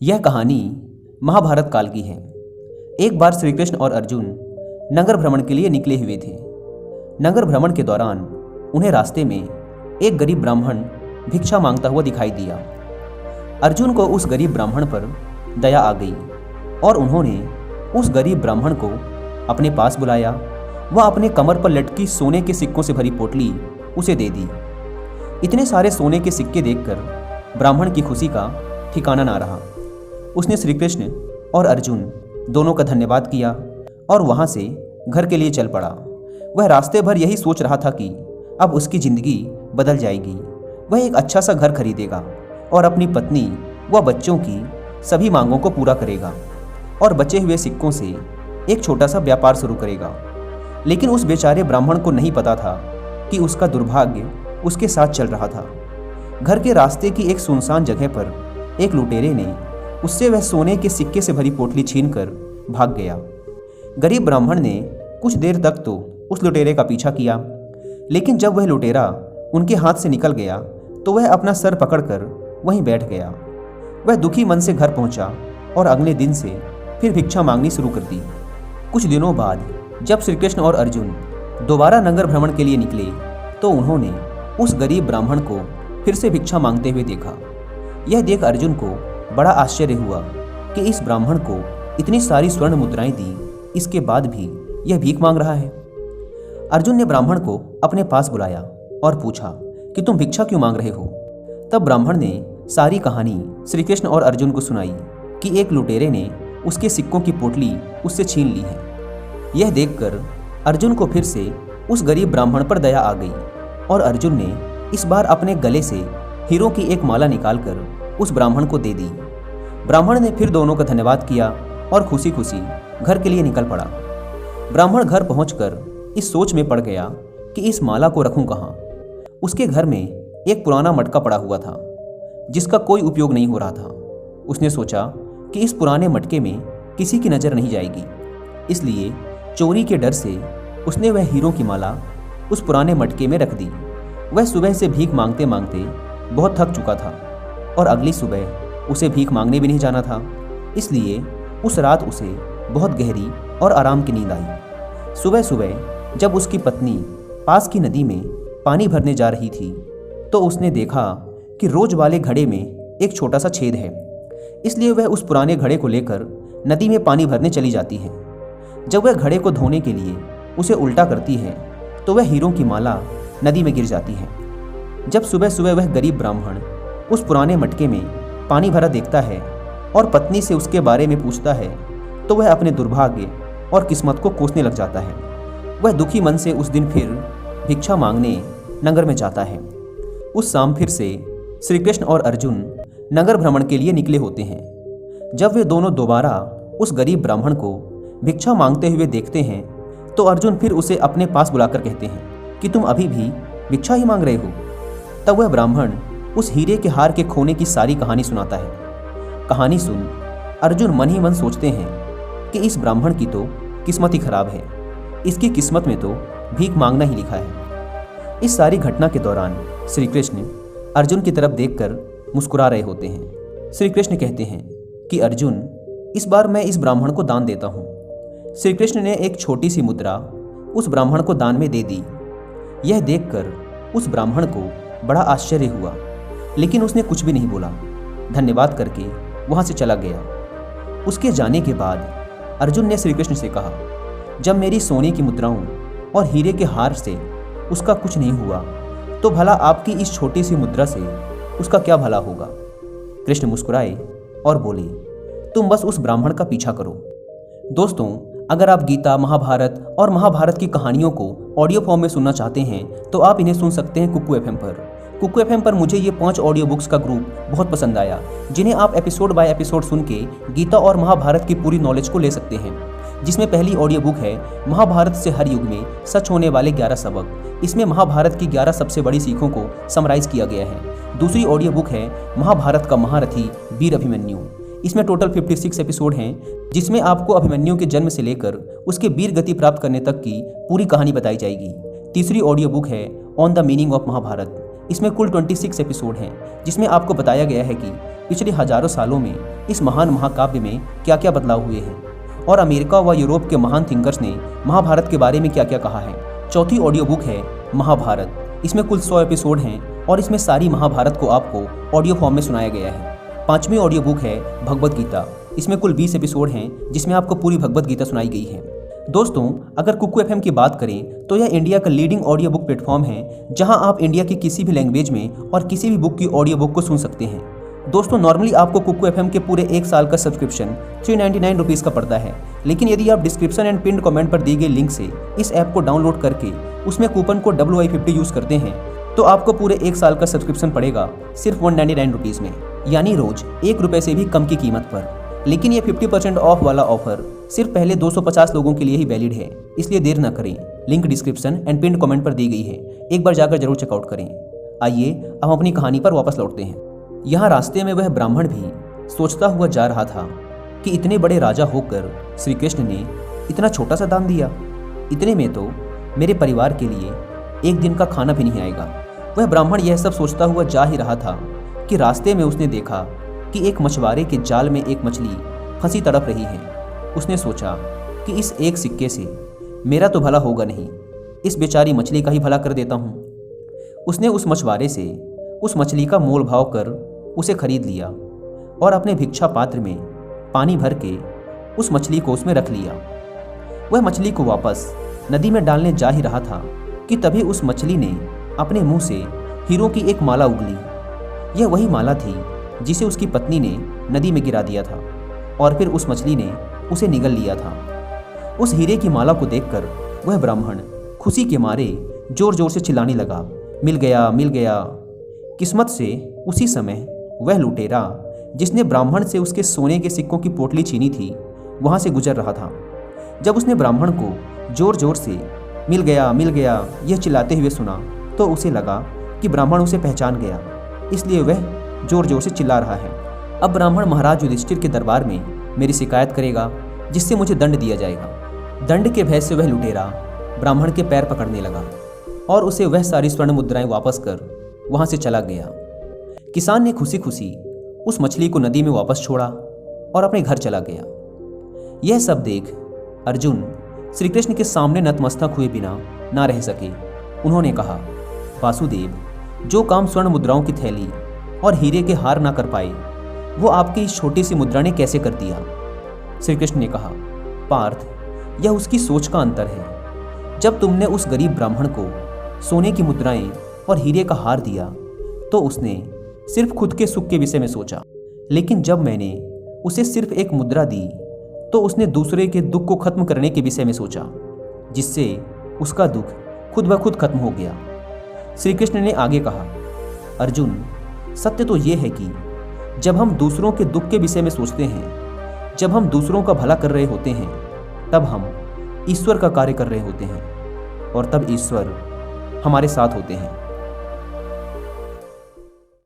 यह कहानी महाभारत काल की है। एक बार श्री कृष्ण और अर्जुन नगर भ्रमण के लिए निकले हुए थे। नगर भ्रमण के दौरान उन्हें रास्ते में एक गरीब ब्राह्मण भिक्षा मांगता हुआ दिखाई दिया। अर्जुन को उस गरीब ब्राह्मण पर दया आ गई और उन्होंने उस गरीब ब्राह्मण को अपने पास बुलाया। वह अपने कमर पर लटकी सोने के सिक्कों से भरी पोटली उसे दे दी। इतने सारे सोने के सिक्के देखकर ब्राह्मण की खुशी का ठिकाना ना रहा। उसने श्री कृष्ण और अर्जुन दोनों का धन्यवाद किया और वहाँ से घर के लिए चल पड़ा। वह रास्ते भर यही सोच रहा था कि अब उसकी ज़िंदगी बदल जाएगी। वह एक अच्छा सा घर खरीदेगा और अपनी पत्नी व बच्चों की सभी मांगों को पूरा करेगा और बचे हुए सिक्कों से एक छोटा सा व्यापार शुरू करेगा। लेकिन उस बेचारे ब्राह्मण को नहीं पता था कि उसका दुर्भाग्य उसके साथ चल रहा था। घर के रास्ते की एक सुनसान जगह पर एक लुटेरे ने उससे वह सोने के सिक्के से भरी पोटली छीनकर भाग गया। गरीब ब्राह्मण ने कुछ देर तक तो उस लुटेरे का पीछा किया, लेकिन जब वह लुटेरा उनके हाथ से निकल गया तो वह अपना सर पकड़कर वहीं बैठ गया। वह दुखी मन से घर पहुंचा और अगले दिन से फिर भिक्षा मांगनी शुरू कर दी। कुछ दिनों बाद जब श्री कृष्ण और अर्जुन दोबारा नगर भ्रमण के लिए निकले तो उन्होंने उस गरीब ब्राह्मण को फिर से भिक्षा मांगते हुए देखा। यह देख अर्जुन को बड़ा आश्चर्य हुआ कि इस ब्राह्मण को इतनी सारी स्वर्ण मुद्राएं दी, इसके बाद भी यह भीख मांग रहा है। अर्जुन ने ब्राह्मण को अपने पास बुलाया और पूछा कि तुम भिक्षा क्यों मांग रहे हो। तब ब्राह्मण ने सारी कहानी श्री कृष्ण और अर्जुन को सुनाई कि एक लुटेरे ने उसके सिक्कों की पोटली उससे छीन ली है। यह देखकर अर्जुन को फिर से उस गरीब ब्राह्मण पर दया आ गई और अर्जुन ने इस बार अपने गले से हीरों की एक माला निकालकर उस ब्राह्मण को दे दी। ब्राह्मण ने फिर दोनों का धन्यवाद किया और खुशी खुशी घर के लिए निकल पड़ा। ब्राह्मण घर पहुंचकर इस सोच में पड़ गया कि इस माला को रखूं कहाँ। उसके घर में एक पुराना मटका पड़ा हुआ था जिसका कोई उपयोग नहीं हो रहा था। उसने सोचा कि इस पुराने मटके में किसी की नज़र नहीं जाएगी, इसलिए चोरी के डर से उसने वह हीरों की माला उस पुराने मटके में रख दी। वह सुबह से भीख मांगते मांगते बहुत थक चुका था और अगली सुबह उसे भीख मांगने भी नहीं जाना था, इसलिए उस रात उसे बहुत गहरी और आराम की नींद आई। सुबह सुबह जब उसकी पत्नी पास की नदी में पानी भरने जा रही थी तो उसने देखा कि रोज वाले घड़े में एक छोटा सा छेद है, इसलिए वह उस पुराने घड़े को लेकर नदी में पानी भरने चली जाती है। जब वह घड़े को धोने के लिए उसे उल्टा करती है तो वह हीरों की माला नदी में गिर जाती है। जब सुबह सुबह वह गरीब ब्राह्मण उस पुराने मटके में पानी भरा देखता है और पत्नी से उसके बारे में पूछता है तो वह अपने दुर्भाग्य और किस्मत को कोसने लग जाता है। वह दुखी मन से उस दिन फिर भिक्षा मांगने नगर में जाता है। उस शाम फिर से श्री कृष्ण और अर्जुन नगर भ्रमण के लिए निकले होते हैं। जब वे दोनों दोबारा उस गरीब ब्राह्मण को भिक्षा मांगते हुए देखते हैं तो अर्जुन फिर उसे अपने पास बुलाकर कहते हैं कि तुम अभी भी भिक्षा ही मांग रहे हो। तब वह ब्राह्मण उस हीरे के हार के खोने की सारी कहानी सुनाता है। कहानी सुन अर्जुन मन ही मन सोचते हैं कि इस ब्राह्मण की तो किस्मत ही खराब है, इसकी किस्मत में तो भीख मांगना ही लिखा है। इस सारी घटना के दौरान श्री कृष्ण अर्जुन की तरफ देखकर मुस्कुरा रहे होते हैं। श्री कृष्ण कहते हैं कि अर्जुन, इस बार मैं इस ब्राह्मण को दान देता हूँ। श्री कृष्ण ने एक छोटी सी मुद्रा उस ब्राह्मण को दान में दे दी। यह देखकर उस ब्राह्मण को बड़ा आश्चर्य हुआ, लेकिन उसने कुछ भी नहीं बोला। धन्यवाद करके वहाँ से चला गया। उसके जाने के बाद अर्जुन ने श्री कृष्ण से कहा, जब मेरी सोने की मुद्राओं और हीरे के हार से उसका कुछ नहीं हुआ तो भला आपकी इस छोटी सी मुद्रा से उसका क्या भला होगा। कृष्ण मुस्कुराए और बोले, तुम बस उस ब्राह्मण का पीछा करो। दोस्तों, अगर आप गीता, महाभारत और महाभारत की कहानियों को ऑडियो फॉर्म में सुनना चाहते हैं तो आप इन्हें सुन सकते हैं कुकू एफएम पर। कुकू एफएम पर मुझे ये 5 ऑडियो बुक्स का ग्रुप बहुत पसंद आया, जिन्हें आप एपिसोड बाय एपिसोड सुन के गीता और महाभारत की पूरी नॉलेज को ले सकते हैं। जिसमें पहली ऑडियो बुक है महाभारत से हर युग में सच होने वाले 11 सबक। इसमें महाभारत की 11 सबसे बड़ी सीखों को समराइज किया गया है। दूसरी ऑडियो बुक है महाभारत का महारथी वीर अभिमन्यु। इसमें टोटल 56 एपिसोड हैं, जिसमें आपको अभिमन्यु के जन्म से लेकर उसके वीर गति प्राप्त करने तक की पूरी कहानी बताई जाएगी। तीसरी ऑडियो बुक है on the meaning of Mahabharat. इसमें कुल 26 एपिसोड हैं, जिसमें आपको बताया गया है कि पिछले हजारों सालों में इस महान महाकाव्य में क्या क्या बदलाव हुए हैं और अमेरिका व यूरोप के महान थिंकर्स ने महाभारत के बारे में क्या क्या कहा है। चौथी ऑडियो बुक है महाभारत। इसमें कुल 100 एपिसोड हैं और इसमें सारी महाभारत को आपको ऑडियो फॉर्म में सुनाया गया है। पांचवी ऑडियो बुक है भगवत गीता। इसमें कुल 20 एपिसोड हैं जिसमें आपको पूरी भगवत गीता सुनाई गई है। दोस्तों, अगर कुकू एफएम की बात करें तो यह इंडिया का लीडिंग ऑडियो बुक प्लेटफॉर्म है जहां आप इंडिया की किसी भी लैंग्वेज में और किसी भी बुक की ऑडियो बुक को सुन सकते हैं। दोस्तों, नॉर्मली आपको कुकू एफएम के पूरे 1 साल का सब्सक्रिप्शन 399 रुपीज़ का पड़ता है, लेकिन यदि आप डिस्क्रिप्शन एंड पिन कमेंट पर दिए गए लिंक से इस ऐप को डाउनलोड करके उसमें कूपन कोड WI50 यूज़ करते हैं तो आपको पूरे 1 साल का सब्सक्रिप्शन पड़ेगा सिर्फ 199 रुपीज़ में, यानी रोज 1 रुपये से भी कम की कीमत पर। लेकिन ये 50% ऑफ वाला ऑफर सिर्फ पहले 250 लोगों के लिए ही वैलिड है, इसलिए देर न करें। Link description and pin comment पर दी गई है, एक बार जाकर जरूर चेकआउट करें। आइए अब अपनी कहानी पर वापस लौटते हैं। यहाँ रास्ते में वह ब्राह्मण भी सोचता हुआ जा रहा था कि इतने बड़े राजा होकर श्री कृष्ण ने इतना छोटा सा दान दिया। इतने में तो मेरे परिवार के लिए एक दिन का खाना भी नहीं आएगा। वह ब्राह्मण यह सब सोचता हुआ जा ही रहा था कि रास्ते में उसने देखा कि एक मछुआरे के जाल में एक मछली फंसी तड़प रही है। उसने सोचा कि इस एक सिक्के से मेरा तो भला होगा नहीं, इस बेचारी मछली का ही भला कर देता हूँ। उसने उस मछुआरे से उस मछली का मोल भाव कर उसे खरीद लिया और अपने भिक्षा पात्र में पानी भर के उस मछली को उसमें रख लिया। वह मछली को वापस नदी में डालने जा ही रहा था कि तभी उस मछली ने अपने मुंह से हीरों की एक माला उगली। यह वही माला थी जिसे उसकी पत्नी ने नदी में गिरा दिया था और फिर उस मछली ने उसे निगल लिया था। उस हीरे की माला को देखकर वह ब्राह्मण खुशी के मारे जोर जोर से चिल्लाने लगा, मिल गया, मिल गया। किस्मत से उसी समय वह लुटेरा जिसने ब्राह्मण से उसके सोने के सिक्कों की पोटली छीनी थी वहाँ से गुजर रहा था। जब उसने ब्राह्मण को जोर जोर से मिल गया, मिल गया यह चिल्लाते हुए सुना तो उसे लगा कि ब्राह्मण उसे पहचान गया, इसलिए वह जोर जोर से चिल्ला रहा है। अब ब्राह्मण महाराज युधिष्ठिर के दरबार में मेरी शिकायत करेगा जिससे मुझे दंड दिया जाएगा। दंड के भय से वह लुटेरा ब्राह्मण के पैर पकड़ने लगा और उसे वह सारी स्वर्ण मुद्राएं वापस कर वहां से चला गया। किसान ने खुशी खुशी उस मछली को नदी में वापस छोड़ा और अपने घर चला गया। यह सब देख अर्जुन श्री कृष्ण के सामने नतमस्तक हुए बिना ना रह सके। उन्होंने कहा, वासुदेव, जो काम स्वर्ण मुद्राओं की थैली और हीरे के हार ना कर पाए वो आपकी इस छोटी सी मुद्रा ने कैसे कर दिया। श्री कृष्ण ने कहा, पार्थ, यह उसकी सोच का अंतर है। जब तुमने उस गरीब ब्राह्मण को सोने की मुद्राएं और हीरे का हार दिया तो उसने सिर्फ खुद के सुख के विषय में सोचा, लेकिन जब मैंने उसे सिर्फ एक मुद्रा दी तो उसने दूसरे के दुख को खत्म करने के विषय में सोचा, जिससे उसका दुख खुद ब खुद खत्म हो गया। श्री कृष्ण ने आगे कहा, अर्जुन, सत्य तो ये है कि जब हम दूसरों के दुख के विषय में सोचते हैं, जब हम दूसरों का भला कर रहे होते हैं, तब हम ईश्वर का कार्य कर रहे होते हैं और तब ईश्वर हमारे साथ होते हैं।